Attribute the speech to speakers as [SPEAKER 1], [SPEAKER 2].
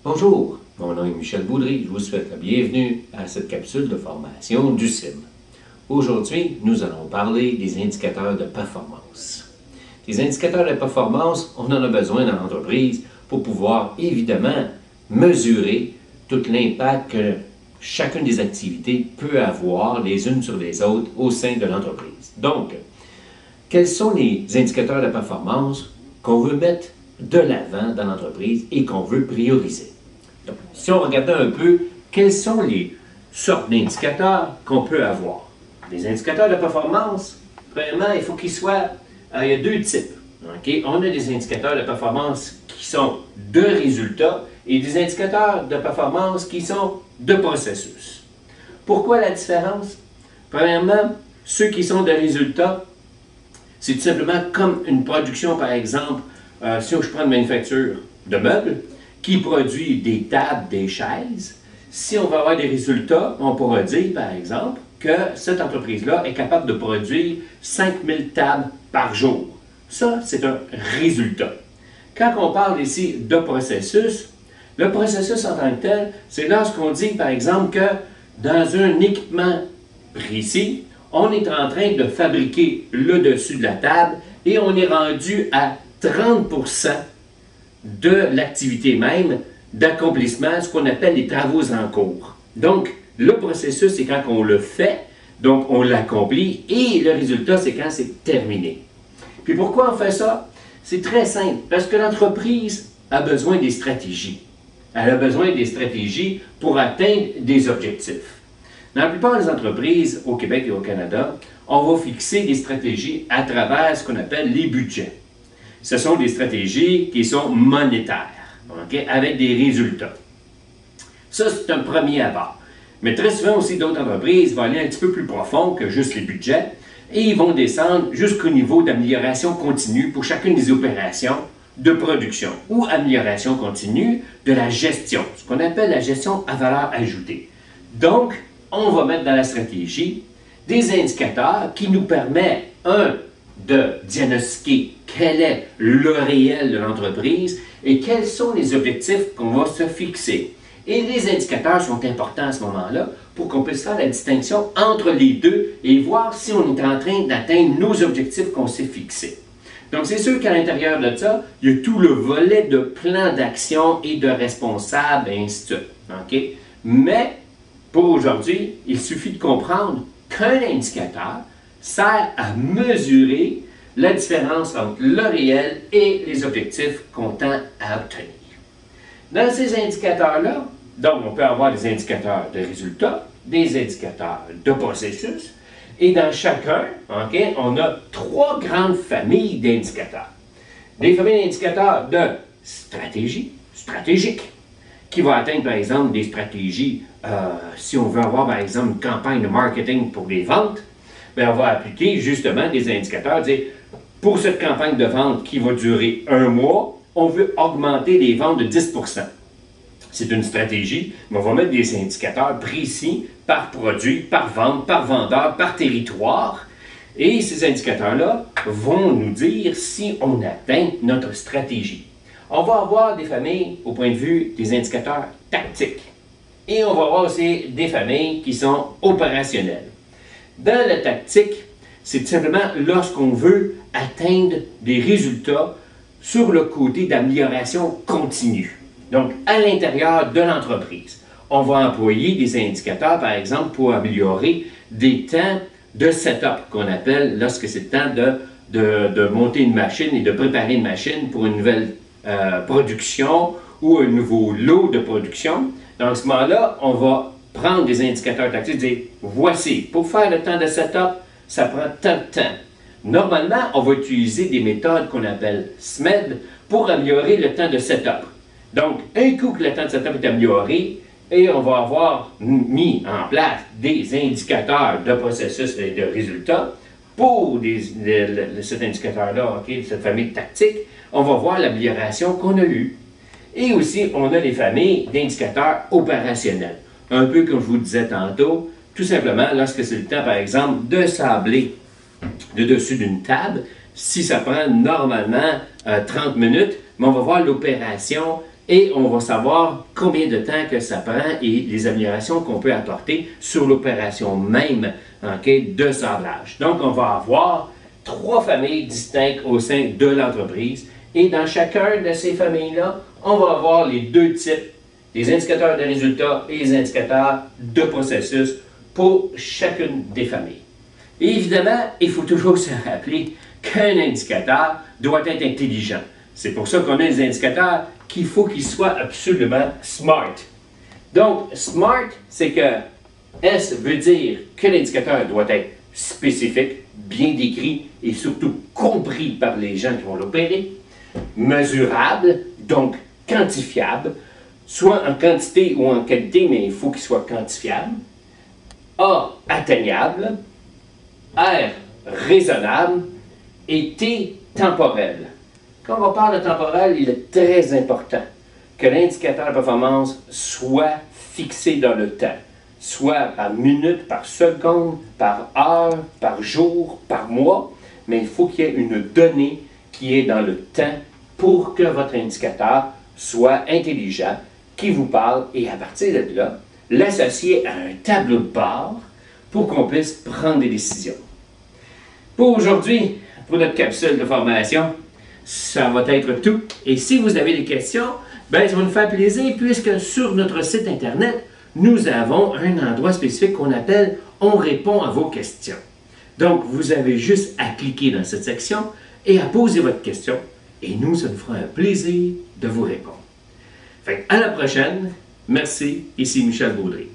[SPEAKER 1] Bonjour, mon nom est Michel Boudry, je vous souhaite la bienvenue à cette capsule de formation du CIM. Aujourd'hui, nous allons parler des indicateurs de performance. Les indicateurs de performance, on en a besoin dans l'entreprise pour pouvoir évidemment mesurer tout l'impact que chacune des activités peut avoir les unes sur les autres au sein de l'entreprise. Donc, quels sont les indicateurs de performance qu'on veut mettre de l'avant dans l'entreprise et qu'on veut prioriser? Donc, si on regardait un peu, quelles sont les sortes d'indicateurs qu'on peut avoir? Les indicateurs de performance, premièrement, il faut qu'ils soient... il y a deux types. Okay? On a des indicateurs de performance qui sont de résultats et des indicateurs de performance qui sont de processus. Pourquoi la différence? Premièrement, ceux qui sont de résultats, c'est tout simplement comme une production, par exemple, si je prends une manufacture de meubles, qui produit des tables, des chaises, si on va avoir des résultats, on pourra dire, par exemple, que cette entreprise-là est capable de produire 5000 tables par jour. Ça, c'est un résultat. Quand on parle ici de processus, le processus en tant que tel, c'est lorsqu'on dit, par exemple, que dans un équipement précis, on est en train de fabriquer le dessus de la table et on est rendu à 30% de l'activité même d'accomplissement, ce qu'on appelle les travaux en cours. Donc, le processus, c'est quand on le fait, donc on l'accomplit, et le résultat, c'est quand c'est terminé. Puis pourquoi on fait ça? C'est très simple, parce que l'entreprise a besoin des stratégies. Elle a besoin des stratégies pour atteindre des objectifs. Dans la plupart des entreprises au Québec et au Canada, on va fixer des stratégies à travers ce qu'on appelle les budgets. Ce sont des stratégies qui sont monétaires, okay, avec des résultats. Ça, c'est un premier abord. Mais très souvent aussi, d'autres entreprises vont aller un petit peu plus profond que juste les budgets et ils vont descendre jusqu'au niveau d'amélioration continue pour chacune des opérations de production ou amélioration continue de la gestion, ce qu'on appelle la gestion à valeur ajoutée. Donc, on va mettre dans la stratégie des indicateurs qui nous permettent, de diagnostiquer quel est le réel de l'entreprise et quels sont les objectifs qu'on va se fixer. Et les indicateurs sont importants à ce moment-là pour qu'on puisse faire la distinction entre les deux et voir si on est en train d'atteindre nos objectifs qu'on s'est fixés. Donc, c'est sûr qu'à l'intérieur de ça, il y a tout le volet de plan d'action et de responsable, et ainsi de suite. Okay? Mais, pour aujourd'hui, il suffit de comprendre qu'un indicateur sert à mesurer la différence entre le réel et les objectifs qu'on tend à obtenir. Dans ces indicateurs-là, donc on peut avoir des indicateurs de résultats, des indicateurs de processus, et dans chacun, okay, on a trois grandes familles d'indicateurs. Des familles d'indicateurs de stratégie, stratégique, qui va atteindre par exemple des stratégies, si on veut avoir par exemple une campagne de marketing pour les ventes, bien, on va appliquer justement des indicateurs, dire pour cette campagne de vente qui va durer un mois, on veut augmenter les ventes de 10%. C'est une stratégie, mais on va mettre des indicateurs précis par produit, par vente, par vendeur, par territoire. Et ces indicateurs-là vont nous dire si on atteint notre stratégie. On va avoir des familles au point de vue des indicateurs tactiques. Et on va avoir aussi des familles qui sont opérationnelles. Dans la tactique, c'est tout simplement lorsqu'on veut atteindre des résultats sur le côté d'amélioration continue. Donc, à l'intérieur de l'entreprise, on va employer des indicateurs, par exemple, pour améliorer des temps de setup qu'on appelle lorsque c'est le temps de monter une machine et de préparer une machine pour une nouvelle production ou un nouveau lot de production. Donc, à ce moment-là, on va prendre des indicateurs tactiques et dire, voici, pour faire le temps de setup, ça prend tant de temps. Normalement, on va utiliser des méthodes qu'on appelle SMED pour améliorer le temps de setup. Donc, un coup que le temps de setup est amélioré, et on va avoir mis en place des indicateurs de processus et de résultats pour cet indicateur-là, okay, cette famille de tactiques, on va voir l'amélioration qu'on a eue. Et aussi, on a les familles d'indicateurs opérationnels. Un peu comme je vous le disais tantôt, tout simplement, lorsque c'est le temps, par exemple, de sabler le dessus d'une table, si ça prend normalement 30 minutes, mais on va voir l'opération et on va savoir combien de temps que ça prend et les améliorations qu'on peut apporter sur l'opération même de sablage. Donc, on va avoir 3 familles distinctes au sein de l'entreprise et dans chacun de ces familles-là, on va avoir les 2 types, les indicateurs de résultats et les indicateurs de processus pour chacune des familles. Et évidemment, il faut toujours se rappeler qu'un indicateur doit être intelligent. C'est pour ça qu'on a des indicateurs qu'il faut qu'ils soient absolument smart. Donc, smart, c'est que S veut dire que l'indicateur doit être spécifique, bien décrit et surtout compris par les gens qui vont l'opérer. Mesurable, donc quantifiable, soit en quantité ou en qualité, mais il faut qu'il soit quantifiable. A, atteignable. R, raisonnable. Et T, temporel. Quand on parle de temporel, il est très important que l'indicateur de performance soit fixé dans le temps, soit par minute, par seconde, par heure, par jour, par mois, mais il faut qu'il y ait une donnée qui est dans le temps pour que votre indicateur soit intelligent, qui vous parle, et à partir de là, l'associer à un tableau de bord pour qu'on puisse prendre des décisions. Pour aujourd'hui, pour notre capsule de formation, ça va être tout. Et si vous avez des questions, ben, ça va nous faire plaisir puisque sur notre site Internet, nous avons un endroit spécifique qu'on appelle « On répond à vos questions ». Donc, vous avez juste à cliquer dans cette section et à poser votre question. Et nous, ça nous fera un plaisir de vous répondre. Fait à la prochaine. Merci. Ici Michel Baudry.